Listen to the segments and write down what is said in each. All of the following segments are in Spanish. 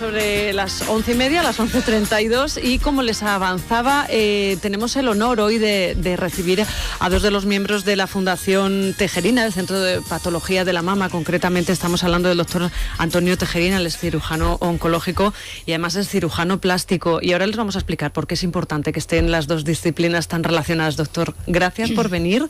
sobre las 11:30, las 11:32, y como les avanzaba, tenemos el honor hoy de recibir a dos de los miembros de la Fundación Tejerina, del Centro de Patología de la Mama. Concretamente estamos hablando del doctor Antonio Tejerina, él es cirujano oncológico y además es cirujano plástico. Y ahora les vamos a explicar por qué es importante que estén las dos disciplinas tan relacionadas. Doctor, gracias por venir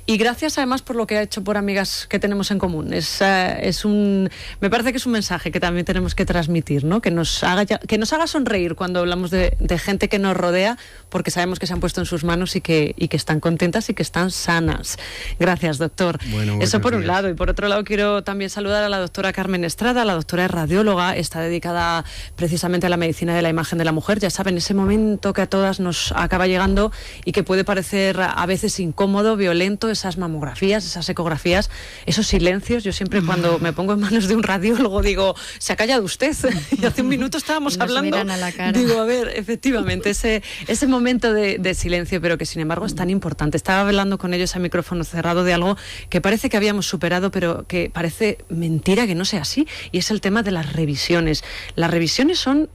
y gracias además por lo que ha hecho por amigas que tenemos en común. Me parece que es un mensaje que también tenemos que transmitir, ¿no? Que nos haga sonreír cuando hablamos de gente que nos rodea, porque sabemos que se han puesto en sus manos y que están contentas y que están sanas. Gracias, doctor. Bueno, eso por un días. lado. Y por otro lado quiero también saludar a la doctora Carmen Estrada. La doctora es radióloga, está dedicada precisamente a la medicina de la imagen de la mujer. Ya saben, ese momento que a todas nos acaba llegando y que puede parecer a veces incómodo, violento, esas mamografías, esas ecografías, esos silencios. Yo siempre cuando me pongo en manos de un radiólogo digo, se ha callado usted. Y hace un minuto estábamos hablando. Miran a la cara. Digo, a ver, efectivamente, ese momento de silencio, pero que sin embargo es tan importante. Estaba hablando con ellos a micrófono cerrado de algo que parece que habíamos superado, pero que parece mentira que no sea así, y es el tema de las revisiones. ¿Las revisiones son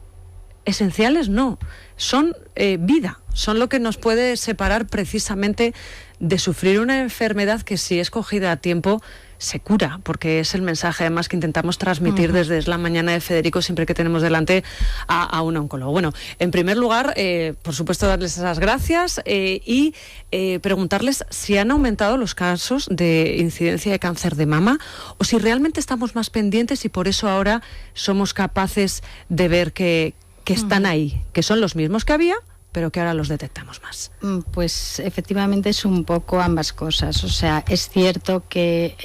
esenciales? No, son vida, son lo que nos puede separar precisamente de sufrir una enfermedad que, si es cogida a tiempo, se cura, porque es el mensaje además que intentamos transmitir desde Es la Mañana de Federico siempre que tenemos delante a un oncólogo. Bueno, en primer lugar, por supuesto, darles esas gracias y preguntarles si han aumentado los casos de incidencia de cáncer de mama o si realmente estamos más pendientes y por eso ahora somos capaces de ver que están ahí, que son los mismos que había, pero que ahora los detectamos más. Pues efectivamente es un poco ambas cosas. O sea, es cierto que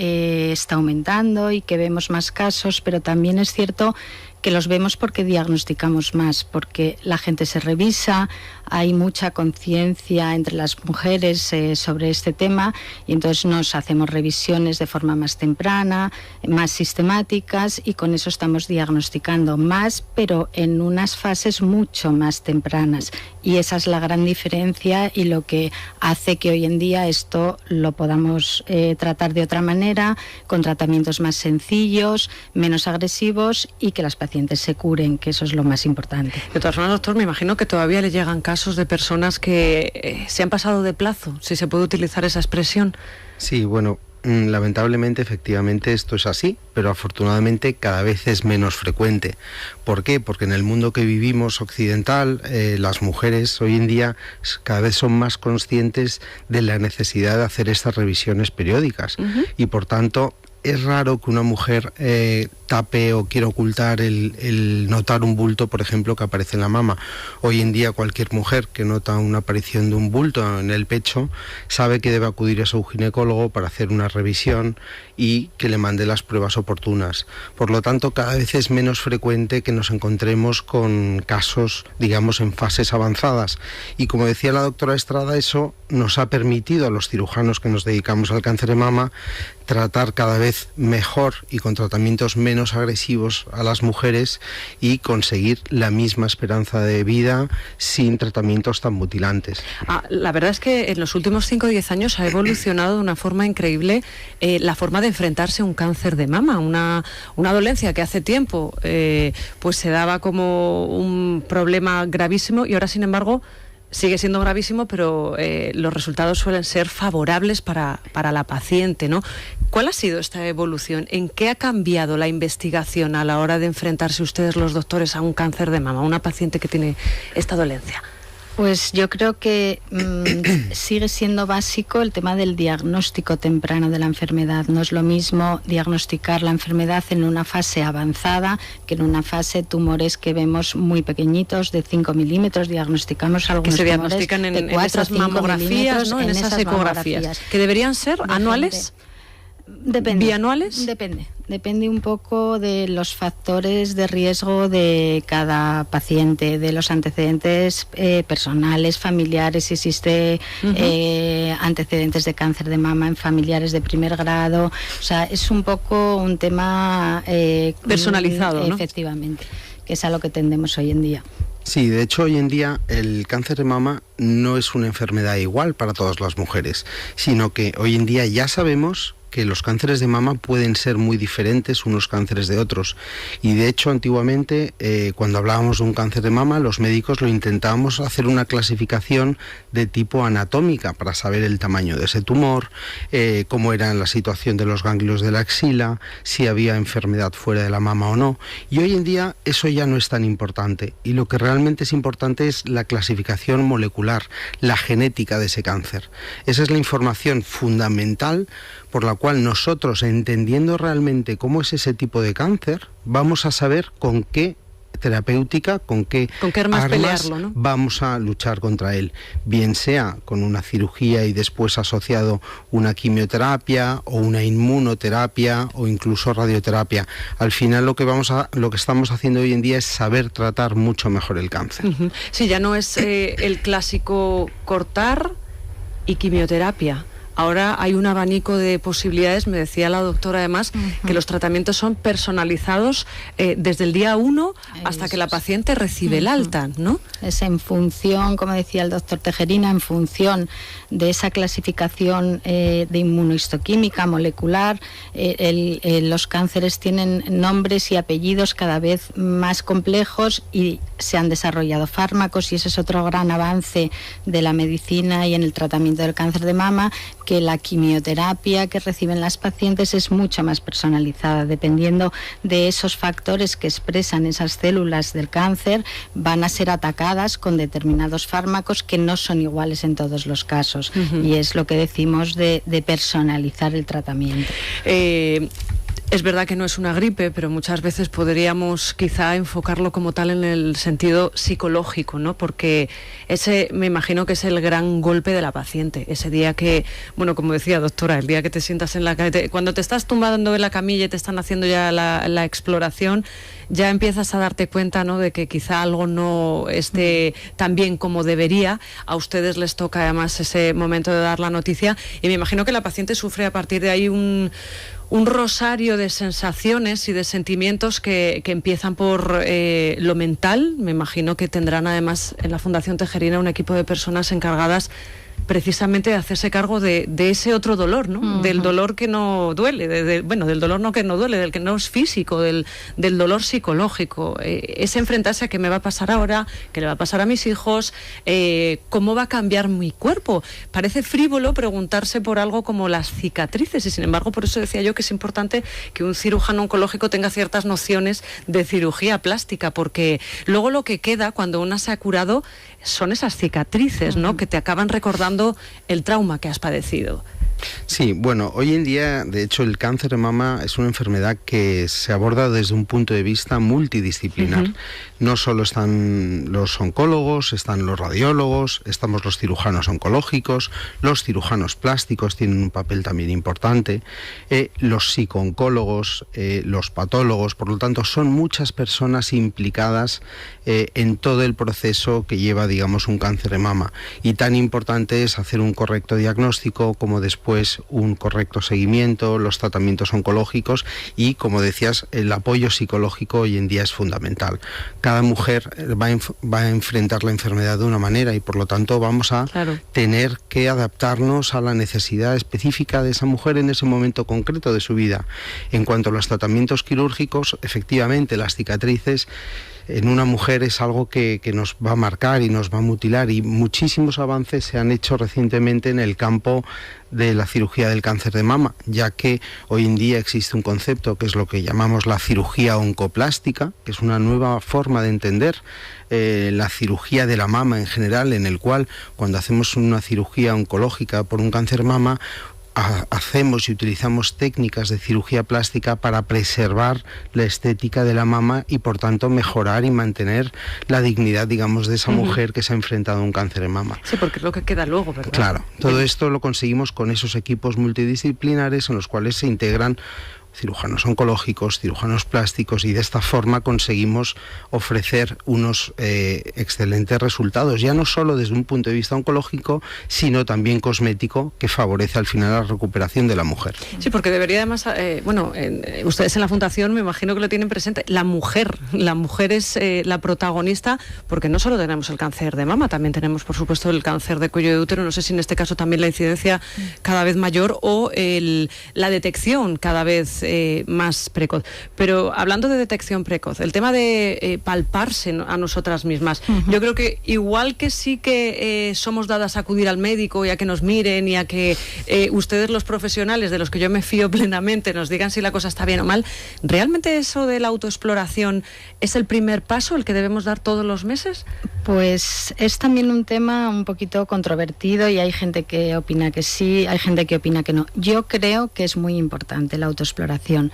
está aumentando y que vemos más casos, pero también es cierto que los vemos porque diagnosticamos más, porque la gente se revisa, hay mucha conciencia entre las mujeres sobre este tema y entonces nos hacemos revisiones de forma más temprana, más sistemáticas, y con eso estamos diagnosticando más, pero en unas fases mucho más tempranas, y esa es la gran diferencia y lo que hace que hoy en día esto lo podamos tratar de otra manera, con tratamientos más sencillos, menos agresivos, y que las pacientes se curen, que eso es lo más importante. De todas formas, doctor, me imagino que todavía le llegan casos de personas que se han pasado de plazo, si se puede utilizar esa expresión. Sí, bueno, lamentablemente, efectivamente, esto es así, pero afortunadamente cada vez es menos frecuente. ¿Por qué? Porque en el mundo que vivimos occidental, las mujeres hoy en día cada vez son más conscientes de la necesidad de hacer estas revisiones periódicas y por tanto es raro que una mujer tape o quiera ocultar el notar un bulto, por ejemplo, que aparece en la mama. Hoy en día cualquier mujer que nota una aparición de un bulto en el pecho sabe que debe acudir a su ginecólogo para hacer una revisión y que le mande las pruebas oportunas. Por lo tanto, cada vez es menos frecuente que nos encontremos con casos, digamos, en fases avanzadas. Y como decía la doctora Estrada, eso nos ha permitido a los cirujanos que nos dedicamos al cáncer de mama tratar cada vez mejor y con tratamientos menos agresivos a las mujeres y conseguir la misma esperanza de vida sin tratamientos tan mutilantes. La verdad es que en los últimos 5 o 10 años ha evolucionado de una forma increíble la forma de enfrentarse a un cáncer de mama, una dolencia que hace tiempo pues se daba como un problema gravísimo y ahora, sin embargo, sigue siendo gravísimo, pero los resultados suelen ser favorables para la paciente, ¿no? ¿Cuál ha sido esta evolución? ¿En qué ha cambiado la investigación a la hora de enfrentarse ustedes, los doctores, a un cáncer de mama, a una paciente que tiene esta dolencia? Pues yo creo que sigue siendo básico el tema del diagnóstico temprano de la enfermedad. No es lo mismo diagnosticar la enfermedad en una fase avanzada que en una fase tumores que vemos muy pequeñitos, de 5 milímetros. Diagnosticamos algunos que se tumores diagnostican de 4 en esas mamografías, ¿no? En esas ecografías. ¿Que deberían ser anuales? Depende. ¿Bianuales? Depende un poco de los factores de riesgo de cada paciente, de los antecedentes personales, familiares, si existe antecedentes de cáncer de mama en familiares de primer grado. O sea, es un poco un tema personalizado, ¿no? Efectivamente, que es a lo que tendemos hoy en día. Sí, de hecho hoy en día el cáncer de mama no es una enfermedad igual para todas las mujeres, sino que hoy en día ya sabemos que los cánceres de mama pueden ser muy diferentes unos cánceres de otros. Y de hecho, antiguamente, cuando hablábamos de un cáncer de mama, los médicos lo intentábamos hacer una clasificación de tipo anatómica para saber el tamaño de ese tumor, cómo era la situación de los ganglios de la axila, si había enfermedad fuera de la mama o no. Y hoy en día eso ya no es tan importante. Y lo que realmente es importante es la clasificación molecular, la genética de ese cáncer. Esa es la información fundamental por la cual nosotros, entendiendo realmente cómo es ese tipo de cáncer, vamos a saber con qué terapéutica, con qué armas pelearlo, ¿no? Vamos a luchar contra él, bien sea con una cirugía y después asociado una quimioterapia o una inmunoterapia o incluso radioterapia. Al final lo que estamos haciendo hoy en día es saber tratar mucho mejor el cáncer. Uh-huh. Sí, ya no es el clásico cortar y quimioterapia. Ahora hay un abanico de posibilidades, me decía la doctora además, que los tratamientos son personalizados desde el día 1 hasta que la paciente recibe el alta, ¿no? Es en función, como decía el doctor Tejerina, en función de esa clasificación de inmunohistoquímica molecular. Los cánceres tienen nombres y apellidos cada vez más complejos y se han desarrollado fármacos, y ese es otro gran avance de la medicina y en el tratamiento del cáncer de mama, que la quimioterapia que reciben las pacientes es mucho más personalizada. Dependiendo de esos factores que expresan esas células del cáncer, van a ser atacadas con determinados fármacos que no son iguales en todos los casos. Y es lo que decimos de personalizar el tratamiento. Es verdad que no es una gripe, pero muchas veces podríamos quizá enfocarlo como tal en el sentido psicológico, ¿no? Porque ese, me imagino que es el gran golpe de la paciente. Ese día que, bueno, como decía doctora, el día que te sientas en la cama, cuando te estás tumbando en la camilla y te están haciendo ya la exploración, ya empiezas a darte cuenta, ¿no?, de que quizá algo no esté tan bien como debería. A ustedes les toca además ese momento de dar la noticia y me imagino que la paciente sufre a partir de ahí un rosario de sensaciones y de sentimientos que empiezan por lo mental. Me imagino que tendrán además en la Fundación Tejerina un equipo de personas encargadas precisamente de hacerse cargo de ese otro dolor, ¿no? Del dolor que no duele, del dolor no que no duele, del que no es físico, del dolor psicológico. Es enfrentarse a qué me va a pasar ahora, qué le va a pasar a mis hijos, cómo va a cambiar mi cuerpo. Parece frívolo preguntarse por algo como las cicatrices y sin embargo por eso decía yo que es importante que un cirujano oncológico tenga ciertas nociones de cirugía plástica, porque luego lo que queda cuando una se ha curado son esas cicatrices, ¿no?, que te acaban recordando el trauma que has padecido. Sí, bueno, hoy en día, de hecho, el cáncer de mama es una enfermedad que se aborda desde un punto de vista multidisciplinar. No solo están los oncólogos, están los radiólogos, estamos los cirujanos oncológicos, los cirujanos plásticos tienen un papel también importante, los psicooncólogos, los patólogos, por lo tanto, son muchas personas implicadas en todo el proceso que lleva, digamos, un cáncer de mama. Y tan importante es hacer un correcto diagnóstico como después un correcto seguimiento, los tratamientos oncológicos y, como decías, el apoyo psicológico hoy en día es fundamental. Cada mujer va a enfrentar la enfermedad de una manera y por lo tanto vamos a tener que adaptarnos a la necesidad específica de esa mujer en ese momento concreto de su vida. En cuanto a los tratamientos quirúrgicos, efectivamente las cicatrices en una mujer es algo que nos va a marcar y nos va a mutilar, y muchísimos avances se han hecho recientemente en el campo de la cirugía del cáncer de mama, ya que hoy en día existe un concepto que es lo que llamamos la cirugía oncoplástica, que es una nueva forma de entender la cirugía de la mama en general, en el cual cuando hacemos una cirugía oncológica por un cáncer de mama, hacemos y utilizamos técnicas de cirugía plástica para preservar la estética de la mama y por tanto mejorar y mantener la dignidad, digamos, de esa mujer que se ha enfrentado a un cáncer de mama. Sí, porque es lo que queda luego, ¿verdad? Claro, todo esto lo conseguimos con esos equipos multidisciplinares en los cuales se integran cirujanos oncológicos, cirujanos plásticos, y de esta forma conseguimos ofrecer unos excelentes resultados, ya no solo desde un punto de vista oncológico, sino también cosmético, que favorece al final la recuperación de la mujer. Sí, porque debería además, ustedes en la Fundación me imagino que lo tienen presente, la mujer es la protagonista, porque no solo tenemos el cáncer de mama, también tenemos por supuesto el cáncer de cuello de útero, no sé si en este caso también la incidencia cada vez mayor o la detección cada vez más precoz. Pero hablando de detección precoz, el tema de palparse a nosotras mismas, yo creo que igual que sí que somos dadas a acudir al médico y a que nos miren y a que ustedes, los profesionales de los que yo me fío plenamente, nos digan si la cosa está bien o mal, ¿realmente eso de la autoexploración es el primer paso, el que debemos dar todos los meses? Pues es también un tema un poquito controvertido y hay gente que opina que sí, hay gente que opina que no. Yo creo que es muy importante la autoexploración.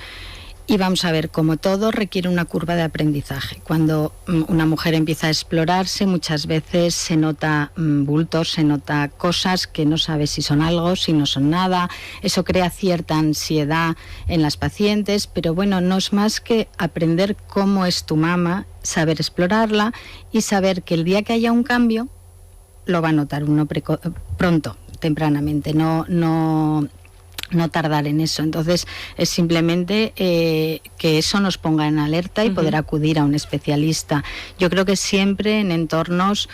Y vamos a ver, como todo, requiere una curva de aprendizaje. Cuando una mujer empieza a explorarse, muchas veces se nota bultos, se nota cosas que no sabe si son algo, si no son nada. Eso crea cierta ansiedad en las pacientes, pero bueno, no es más que aprender cómo es tu mama, saber explorarla y saber que el día que haya un cambio, lo va a notar uno pronto, tempranamente, no tardar en eso. Entonces es simplemente que eso nos ponga en alerta y poder acudir a un especialista. Yo creo que siempre en entornos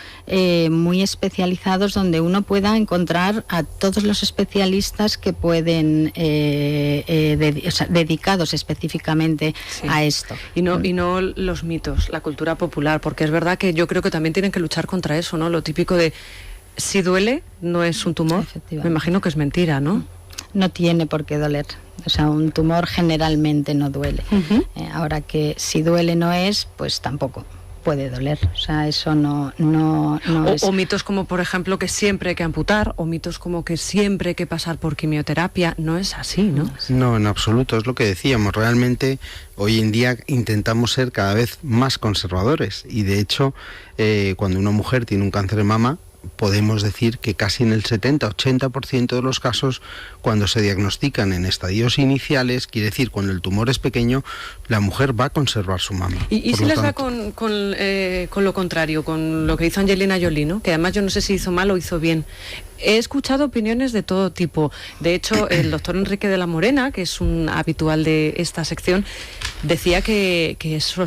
muy especializados donde uno pueda encontrar a todos los especialistas que pueden dedicados específicamente a esto. Y no los mitos, la cultura popular, porque es verdad que yo creo que también tienen que luchar contra eso, ¿no? Lo típico de si duele no es un tumor. Me imagino que es mentira, ¿no? No tiene por qué doler. O sea, un tumor generalmente no duele. Ahora que si duele no es, pues tampoco puede doler. O sea, eso no es. O mitos como, por ejemplo, que siempre hay que amputar, o mitos como que siempre hay que pasar por quimioterapia. No es así, ¿no? No, en absoluto. Es lo que decíamos. Realmente, hoy en día intentamos ser cada vez más conservadores. Y de hecho, cuando una mujer tiene un cáncer de mama, podemos decir que casi en el 70-80% de los casos, cuando se diagnostican en estadios iniciales, quiere decir cuando el tumor es pequeño, la mujer va a conservar su mama. ¿Y si les da con lo contrario, con lo que hizo Angelina Jolie, ¿no? Que además yo no sé si hizo mal o hizo bien? He escuchado opiniones de todo tipo. De hecho, el doctor Enrique de la Morena, que es un habitual de esta sección, decía que eso,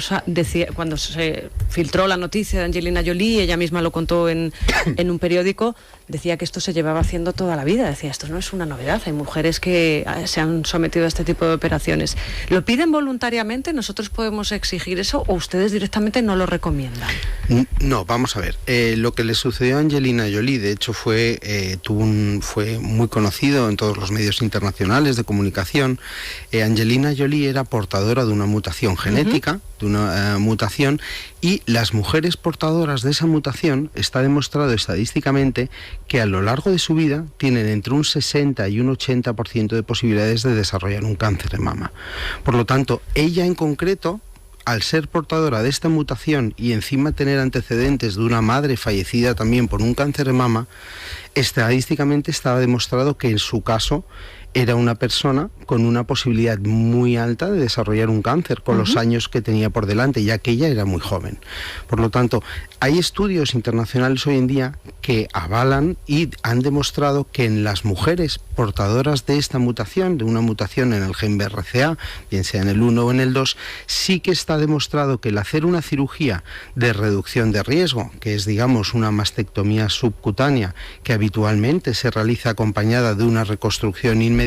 cuando se filtró la noticia de Angelina Jolie, ella misma lo contó en un periódico, decía que esto se llevaba haciendo toda la vida. Decía, esto no es una novedad, hay mujeres que se han sometido a este tipo de operaciones. ¿Lo piden voluntariamente? ¿Nosotros podemos exigir eso o ustedes directamente no lo recomiendan? No, vamos a ver. Lo que le sucedió a Angelina Jolie, de hecho, fue muy conocido en todos los medios internacionales de comunicación. Angelina Jolie era portadora de una mutación genética, de una mutación, y las mujeres portadoras de esa mutación, está demostrado estadísticamente que a lo largo de su vida tienen entre un 60 y un 80% de posibilidades de desarrollar un cáncer de mama. Por lo tanto, ella en concreto, al ser portadora de esta mutación y encima tener antecedentes de una madre fallecida también por un cáncer de mama, estadísticamente estaba demostrado que en su caso era una persona con una posibilidad muy alta de desarrollar un cáncer con los años que tenía por delante, ya que ella era muy joven. Por lo tanto, hay estudios internacionales hoy en día que avalan y han demostrado que en las mujeres portadoras de esta mutación, de una mutación en el gen BRCA, bien sea en el 1 o en el 2, sí que está demostrado que el hacer una cirugía de reducción de riesgo, que es, digamos, una mastectomía subcutánea, que habitualmente se realiza acompañada de una reconstrucción inmediata,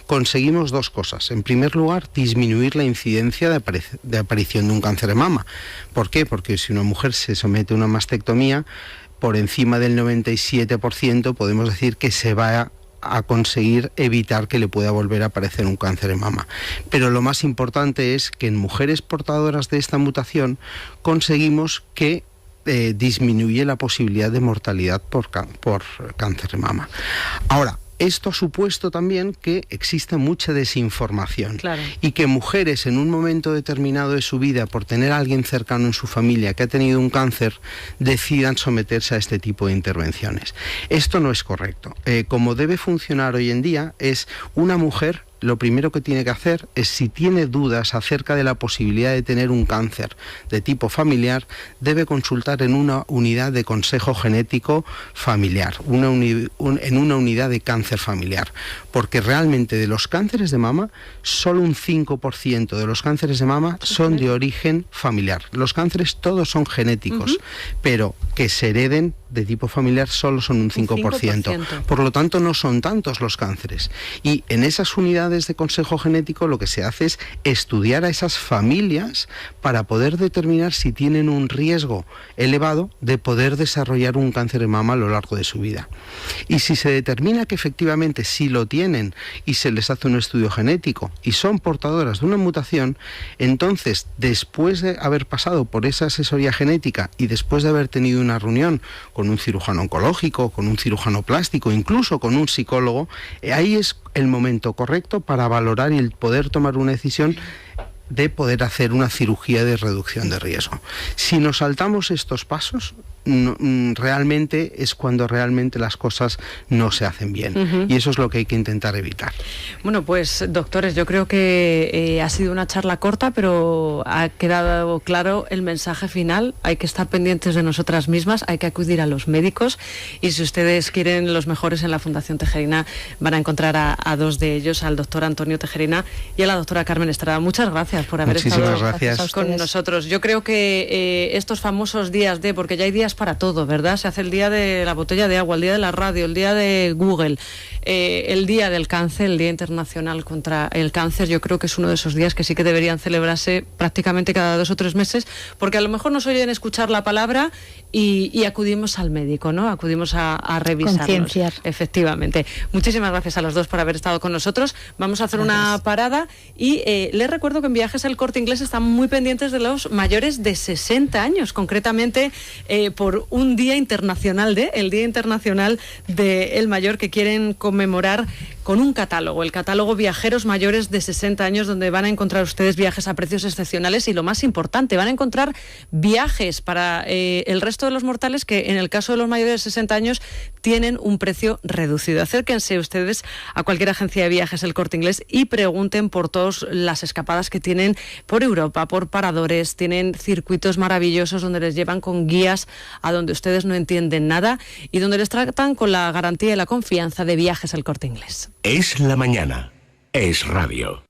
conseguimos dos cosas. En primer lugar, disminuir la incidencia de aparición de un cáncer de mama. ¿Por qué? Porque si una mujer se somete a una mastectomía, por encima del 97% podemos decir que se va a conseguir evitar que le pueda volver a aparecer un cáncer de mama. Pero lo más importante es que en mujeres portadoras de esta mutación conseguimos que disminuye la posibilidad de mortalidad por cáncer de mama. Ahora, esto ha supuesto también que exista mucha desinformación, y que mujeres en un momento determinado de su vida, por tener a alguien cercano en su familia que ha tenido un cáncer, decidan someterse a este tipo de intervenciones. Esto no es correcto. Como debe funcionar hoy en día es una mujer lo primero que tiene que hacer es, si tiene dudas acerca de la posibilidad de tener un cáncer de tipo familiar, debe consultar en una unidad de consejo genético familiar, en una unidad de cáncer familiar, porque realmente de los cánceres de mama, solo un 5% de los cánceres de mama son de origen familiar. Los cánceres todos son genéticos, pero que se hereden de tipo familiar solo son un 5%. Por lo tanto, no son tantos los cánceres. Y en esas unidades de consejo genético lo que se hace es estudiar a esas familias para poder determinar si tienen un riesgo elevado de poder desarrollar un cáncer de mama a lo largo de su vida. Y si se determina que efectivamente sí lo tienen y se les hace un estudio genético y son portadoras de una mutación, entonces, después de haber pasado por esa asesoría genética y después de haber tenido una reunión con un cirujano oncológico, con un cirujano plástico, incluso con un psicólogo, ahí es el momento correcto para valorar y el poder tomar una decisión de poder hacer una cirugía de reducción de riesgo. Si nos saltamos estos pasos, realmente es cuando realmente las cosas no se hacen bien. Y eso es lo que hay que intentar evitar. Bueno, pues doctores, yo creo que ha sido una charla corta, pero ha quedado claro el mensaje final. Hay que estar pendientes de nosotras mismas, hay que acudir a los médicos, y si ustedes quieren los mejores, en la Fundación Tejerina van a encontrar a dos de ellos, al doctor Antonio Tejerina y a la doctora Carmen Estrada. Muchas gracias por haber estado con nosotros. Yo creo que estos famosos días de, porque ya hay días para todo, ¿verdad? Se hace el día de la botella de agua, el día de la radio, el día de Google, el día del cáncer, el Día Internacional contra el Cáncer. Yo creo que es uno de esos días que sí que deberían celebrarse prácticamente cada 2 o 3 meses, porque a lo mejor nos oyen escuchar la palabra y acudimos al médico, ¿no? Acudimos a revisarnos. Concienciar. Efectivamente. Muchísimas gracias a los dos por haber estado con nosotros. Vamos a hacer una parada y les recuerdo que en Viajes El Corte Inglés están muy pendientes de los mayores de 60 años, concretamente por un Día Internacional el Día Internacional del Mayor, que quieren conmemorar con un catálogo, el catálogo Viajeros Mayores de 60 años, donde van a encontrar ustedes viajes a precios excepcionales y, lo más importante, van a encontrar viajes para el resto de los mortales que, en el caso de los mayores de 60 años, tienen un precio reducido. Acérquense ustedes a cualquier agencia de viajes El Corte Inglés y pregunten por todas las escapadas que tienen por Europa, por paradores. Tienen circuitos maravillosos donde les llevan con guías a donde ustedes no entienden nada y donde les tratan con la garantía y la confianza de Viajes El Corte Inglés. Es la mañana. Es radio.